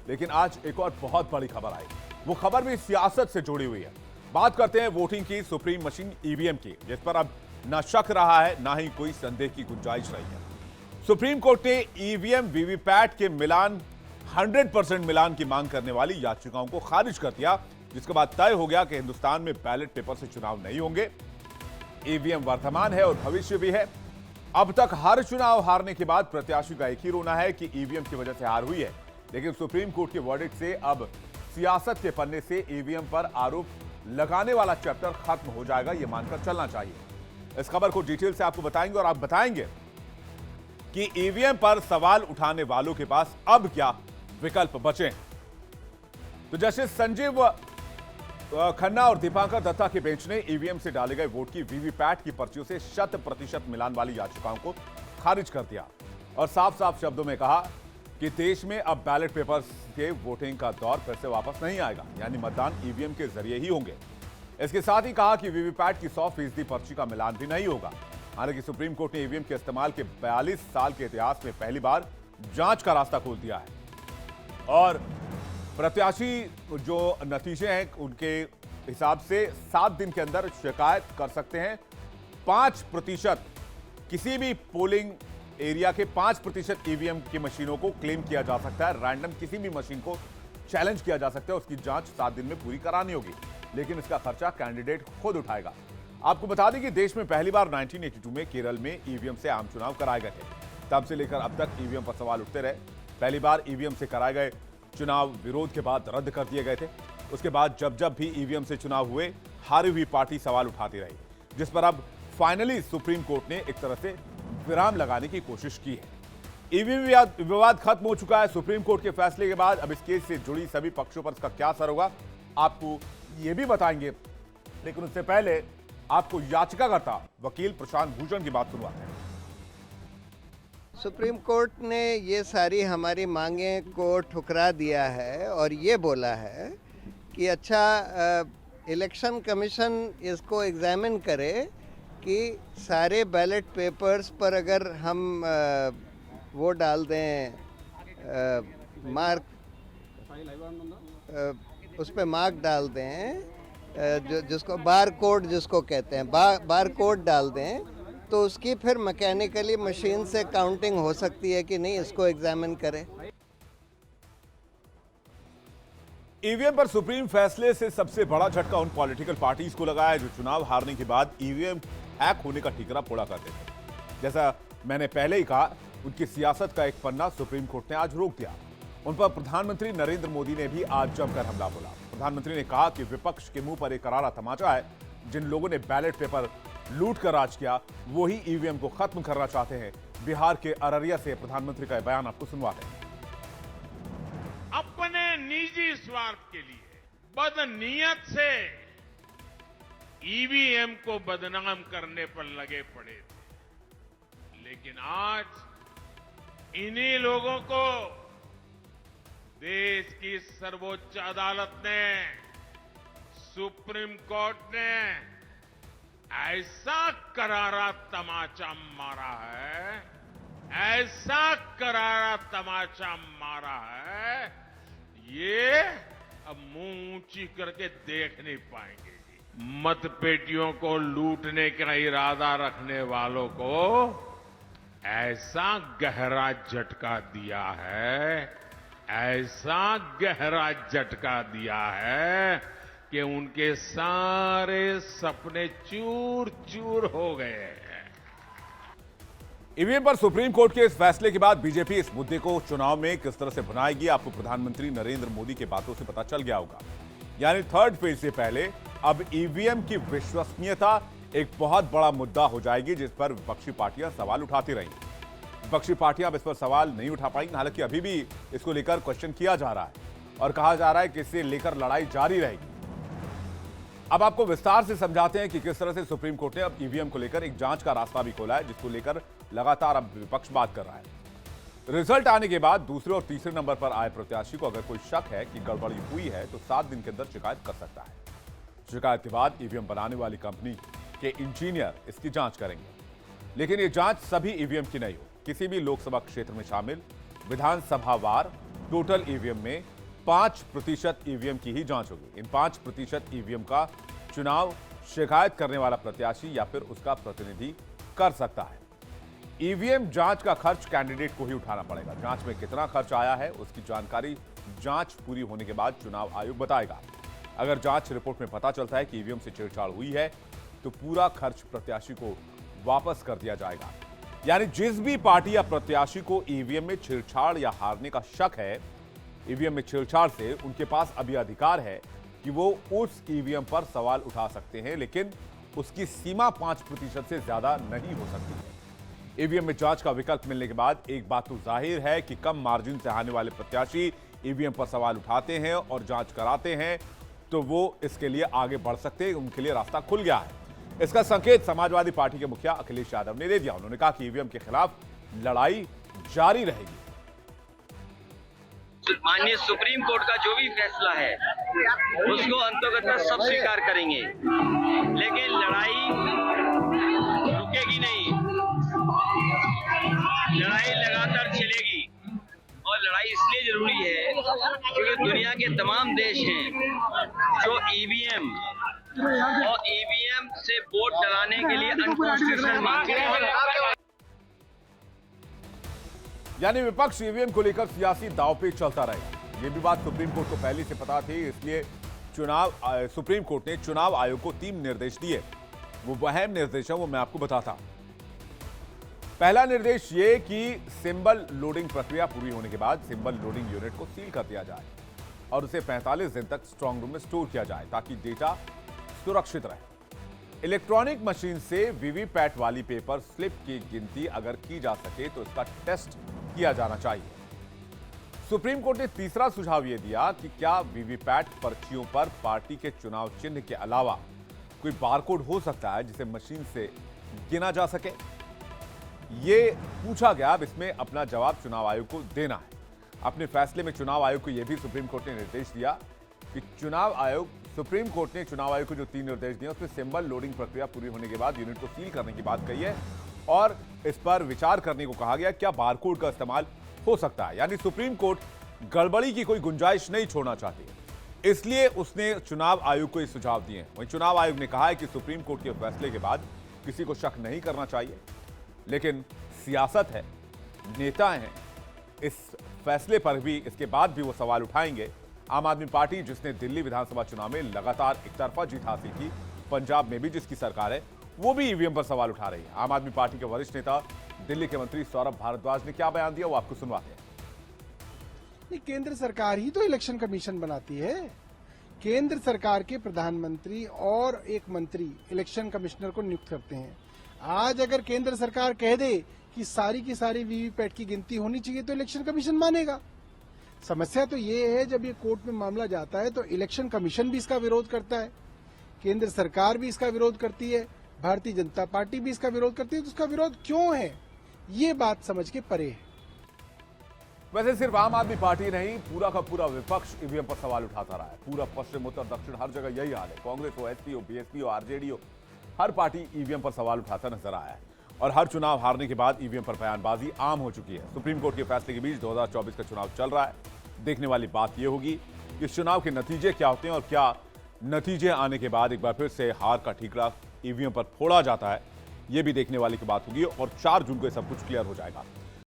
लेकिन आज एक और बहुत बड़ी खबर आई। वो खबर भी सियासत से जुड़ी हुई है। बात करते हैं वोटिंग की सुप्रीम मशीन ईवीएम की, जिस पर अब ना शक रहा है ना ही कोई संदेह की गुंजाइश रही है। सुप्रीम कोर्ट ने ईवीएम वीवीपैट के मिलान 100% मिलान की मांग करने वाली याचिकाओं को खारिज कर दिया, जिसके बाद तय हो गया कि हिंदुस्तान में बैलेट पेपर से चुनाव नहीं होंगे। ईवीएम वर्तमान है और भविष्य भी है। अब तक हर चुनाव हारने के बाद प्रत्याशी का एक ही रोना है कि ईवीएम की वजह से हार हुई है, लेकिन सुप्रीम कोर्ट के वर्डिक्ट से अब सियासत के पन्ने से ईवीएम पर आरोप लगाने वाला चैप्टर खत्म हो जाएगा, यह मानकर चलना चाहिए। इस खबर को डिटेल से आपको बताएंगे और आप बताएंगे कि ईवीएम पर सवाल उठाने वालों के पास अब क्या विकल्प बचे हैं। तो जस्टिस संजीव खन्ना और दीपांकर दत्ता के बेंच ने ईवीएम से डाले गए वोट की वीवीपैट की पर्चियों से 100% मिलान वाली याचिकाओं को खारिज कर दिया और साफ साफ शब्दों में कहा कि देश में अब बैलेट पेपर्स के वोटिंग का दौर फिर से वापस नहीं आएगा, यानी मतदान ईवीएम के जरिए ही होंगे। इसके साथ ही कहा कि वीवीपैट की 100% पर्ची का मिलान भी नहीं होगा। हालांकि सुप्रीम कोर्ट ने ईवीएम के इस्तेमाल के 42 साल के इतिहास में पहली बार जांच का रास्ता खोल दिया है और प्रत्याशी जो नतीजे हैं उनके हिसाब से 7 दिन के अंदर शिकायत कर सकते हैं। 5% किसी भी पोलिंग एरिया के 5% ईवीएम की मशीनों को क्लेम किया जा सकता है। रैंडम किसी भी मशीन को चैलेंज किया जा सकता है, उसकी जांच 7 दिन में पूरी करानी होगी, लेकिन इसका खर्चा कैंडिडेट खुद उठाएगा। आपको बता दें कि देश में पहली बार 1982 में केरल में ईवीएम से आम चुनाव कराए गए थे। तब से लेकर अब तक ईवीएम पर सवाल उठते रहे। पहली बार ईवीएम से कराए गए चुनाव विरोध के बाद रद्द कर दिए गए थे। उसके बाद जब जब भी ईवीएम से चुनाव हुए, हारी हुई पार्टी सवाल उठाती रही, जिस पर अब फाइनली सुप्रीम कोर्ट ने एक तरह से विराम लगाने की कोशिश की है। ईवीएम विवाद खत्म हो चुका है। सुप्रीम कोर्ट के फैसले के बाद अब इस केस से जुड़ी सभी पक्षों पर इसका क्या असर होगा, आपको यह भी बताएंगे, लेकिन उससे पहले आपको याचिकाकर्ता वकील प्रशांत भूषण की बात सुनवाते हैं। सुप्रीम कोर्ट ने ये सारी हमारी मांगें को ठुकरा दिया है और ये बोला है कि अच्छा इलेक्शन कमीशन इसको एग्जामिन करे कि सारे बैलेट पेपर्स पर अगर हम वो डाल दें मार्क, उस पर मार्क डाल दें, जिसको बार कोड जिसको कहते हैं, बार कोड डाल दें, तो उसकी फिर मैकेनिकली मशीन से काउंटिंग हो सकती है कि नहीं, इसको एग्जामिन करें। ईवीएम पर सुप्रीम फैसले से सबसे बड़ा झटका उन पॉलिटिकल पार्टीज को लगा है जो चुनाव हारने के बाद ईवीएम हैक होने का ठिकरा फोड़ा करते थे। जैसा मैंने पहले ही कहा, उनकी सियासत का एक पन्ना सुप्रीम कोर्ट ने आज रोक दिया। उन पर प्रधानमंत्री नरेंद्र मोदी ने भी आज जमकर हमला बोला। प्रधानमंत्री ने कहा कि विपक्ष के मुंह पर एक करारा तमाचा है। जिन लोगों ने बैलेट पेपर लूट कर राज किया, वो ही ईवीएम को खत्म करना चाहते हैं। बिहार के अररिया से प्रधानमंत्री का बयान आपको सुनवाते हैं। अपने निजी स्वार्थ के लिए बदनीयत से ईवीएम को बदनाम करने पर लगे पड़े थे, लेकिन आज इन्हीं लोगों को देश की सर्वोच्च अदालत ने, सुप्रीम कोर्ट ने ऐसा करारा तमाचा मारा है, ऐसा करारा तमाचा मारा है, ये अब मुंह ऊंची करके देख नहीं पाएंगे। मतपेटियों को लूटने का इरादा रखने वालों को ऐसा गहरा झटका दिया है, ऐसा गहरा झटका दिया है कि उनके सारे सपने चूर चूर हो गए हैं। ईवीएम पर सुप्रीम कोर्ट के इस फैसले के बाद बीजेपी इस मुद्दे को चुनाव में किस तरह से भुनाएगी, आपको प्रधानमंत्री नरेंद्र मोदी की बातों से पता चल गया होगा। यानी थर्ड फेज से पहले अब ईवीएम की विश्वसनीयता एक बहुत बड़ा मुद्दा हो जाएगी, जिस पर विपक्षी पार्टियां सवाल उठाती रहेंगी। विपक्षी पार्टियां अब इस पर सवाल नहीं उठा पाएंगी। हालांकि अभी भी इसको लेकर क्वेश्चन किया जा रहा है और कहा जा रहा है कि इसे लेकर लड़ाई जारी रहेगी। अब आपको विस्तार से समझाते हैं कि किस तरह से सुप्रीम कोर्ट ने अब ईवीएम को लेकर एक जांच का रास्ता भी खोला है, जिसको लेकर लगातार अब विपक्ष बात कर रहा है। रिजल्ट आने के बाद दूसरे और तीसरे नंबर पर आए प्रत्याशी को अगर कोई शक है कि गड़बड़ी हुई है तो 7 दिन के अंदर शिकायत कर सकता है। शिकायत के बाद ईवीएम बनाने वाली कंपनी के इंजीनियर इसकी जांच करेंगे, लेकिन ये जांच सभी ईवीएम की नहीं हो। किसी भी लोकसभा क्षेत्र में शामिल विधानसभावार टोटल ईवीएम में 5% ईवीएम की ही जांच होगी। इन 5% ईवीएम का चुनाव शिकायत करने वाला प्रत्याशी या फिर उसका प्रतिनिधि कर सकता है। ईवीएम जांच का खर्च कैंडिडेट को ही उठाना पड़ेगा। जांच में कितना खर्च आया है उसकी जानकारी जांच पूरी होने के बाद चुनाव आयोग बताएगा। अगर जांच रिपोर्ट में पता चलता है कि ईवीएम से छेड़छाड़ हुई है तो पूरा खर्च प्रत्याशी को वापस कर दिया जाएगा। यानी जिस भी पार्टी या प्रत्याशी को ईवीएम में छेड़छाड़ या हारने का शक है, ईवीएम में छेड़छाड़ से उनके पास अभी अधिकार है कि वो उस ईवीएम पर सवाल उठा सकते हैं, लेकिन उसकी सीमा 5% से ज्यादा नहीं हो सकती है। ईवीएम में जांच का विकल्प मिलने के बाद एक बात तो जाहिर है कि कम मार्जिन से हारने वाले प्रत्याशी ईवीएम पर सवाल उठाते हैं और जांच कराते हैं तो वो इसके लिए आगे बढ़ सकते हैं, उनके लिए रास्ता खुल गया है। इसका संकेत समाजवादी पार्टी के मुखिया अखिलेश यादव ने दे दिया। उन्होंने कहा कि ईवीएम के खिलाफ लड़ाई जारी रहेगी। माननीय सुप्रीम कोर्ट का जो भी फैसला है उसको अंततः सब स्वीकार करेंगे, लेकिन लड़ाई रुकेगी नहीं, लड़ाई लगातार चलेगी। और लड़ाई इसलिए जरूरी है क्योंकि दुनिया के तमाम देश हैं जो ईवीएम और ईवीएम से वोट डलाने के लिए अनकॉन्स्टिट्यूशनल मानते हैं। यानी विपक्ष ईवीएम को लेकर सियासी दांवपेच चलता रहेगा। ये भी बात सुप्रीम कोर्ट को पहले से पता थी, इसलिए सुप्रीम कोर्ट ने चुनाव आयोग को 3 निर्देश दिए। वो अहम निर्देश है, वो मैं आपको बताता हूं। पहला निर्देश ये कि सिंबल लोडिंग प्रक्रिया पूरी होने के बाद सिंबल लोडिंग यूनिट को सील कर दिया जाए और उसे 45 दिन तक स्ट्रांग रूम में स्टोर किया जाए ताकि डेटा सुरक्षित रहे। इलेक्ट्रॉनिक मशीन से वीवीपैट वाली पेपर स्लिप की गिनती अगर की जा सके तो इसका टेस्ट किया जाना चाहिए। सुप्रीम कोर्ट ने तीसरा सुझाव यह दिया कि क्या वीवीपैट पर्चियों पर पार्टी के चुनाव चिन्ह के अलावा कोई बारकोड हो सकता है जिसे मशीन से गिना जा सके। ये पूछा गया, अब इसमें अपना जवाब चुनाव आयोग को देना है। अपने फैसले में चुनाव आयोग को यह भी सुप्रीम कोर्ट ने निर्देश दिया कि सुप्रीम कोर्ट ने चुनाव आयोग को जो 3 निर्देश दिए उसमें सिंबल लोडिंग प्रक्रिया पूरी होने के बाद यूनिट को सील करने की बात कही है और इस पर विचार करने को कहा गया क्या बारकोड का इस्तेमाल हो सकता है। यानी सुप्रीम कोर्ट गड़बड़ी की कोई गुंजाइश नहीं छोड़ना चाहती, इसलिए उसने चुनाव आयोग को ये सुझाव दिए। वहीं चुनाव आयोग ने कहा है कि सुप्रीम कोर्ट के फैसले के बाद किसी को शक नहीं करना चाहिए, लेकिन सियासत है, नेता हैं, इस फैसले पर भी इसके बाद भी वो सवाल उठाएंगे। आम आदमी पार्टी जिसने दिल्ली विधानसभा चुनाव में लगातार एकतरफा जीत हासिल की, पंजाब में भी जिसकी सरकार है, वो भी ईवीएम पर सवाल उठा रही है। आम आदमी पार्टी के वरिष्ठ नेता दिल्ली के मंत्री सौरभ भारद्वाज ने क्या बयान दिया वो आपको सुनवाते हैं। केंद्र सरकार ही तो इलेक्शन कमीशन बनाती है। केंद्र सरकार के प्रधानमंत्री और एक मंत्री इलेक्शन कमिश्नर को नियुक्त करते हैं। आज अगर केंद्र सरकार कह दे कि सारी की सारी वीवीपैट की गिनती होनी चाहिए तो इलेक्शन कमीशन मानेगा। समस्या तो ये है जब ये कोर्ट में मामला जाता है तो इलेक्शन कमीशन भी इसका विरोध करता है, केंद्र सरकार भी इसका विरोध करती है, भारतीय जनता पार्टी भी इसका विरोध करती है। तो उसका विरोध क्यों है, ये बात समझ के परे है। वैसे सिर्फ आम आदमी पार्टी नहीं, पूरा का पूरा विपक्ष ईवीएम पर सवाल उठाता रहा है। पूरा पश्चिम, उत्तर, दक्षिण हर जगह यही हाल है। कांग्रेस हो, एसपी हो, बीएसपी हो, आरजेडी हो, हर पार्टी ईवीएम पर सवाल उठाता नजर आया है और हर चुनाव हारने के बाद ईवीएम पर बयानबाजी आम हो चुकी है। सुप्रीम कोर्ट के फैसले के बीच 2024 का चुनाव चल रहा है। देखने वाली बात यह होगी कि इस चुनाव के नतीजे क्या होते हैं और क्या नतीजे आने के बाद एक बार फिर से हार का ठीकरा ईवीएम पर फोड़ा जाता है, यह भी देखने वाली की बात होगी और 4 जून को सब कुछ क्लियर हो जाएगा।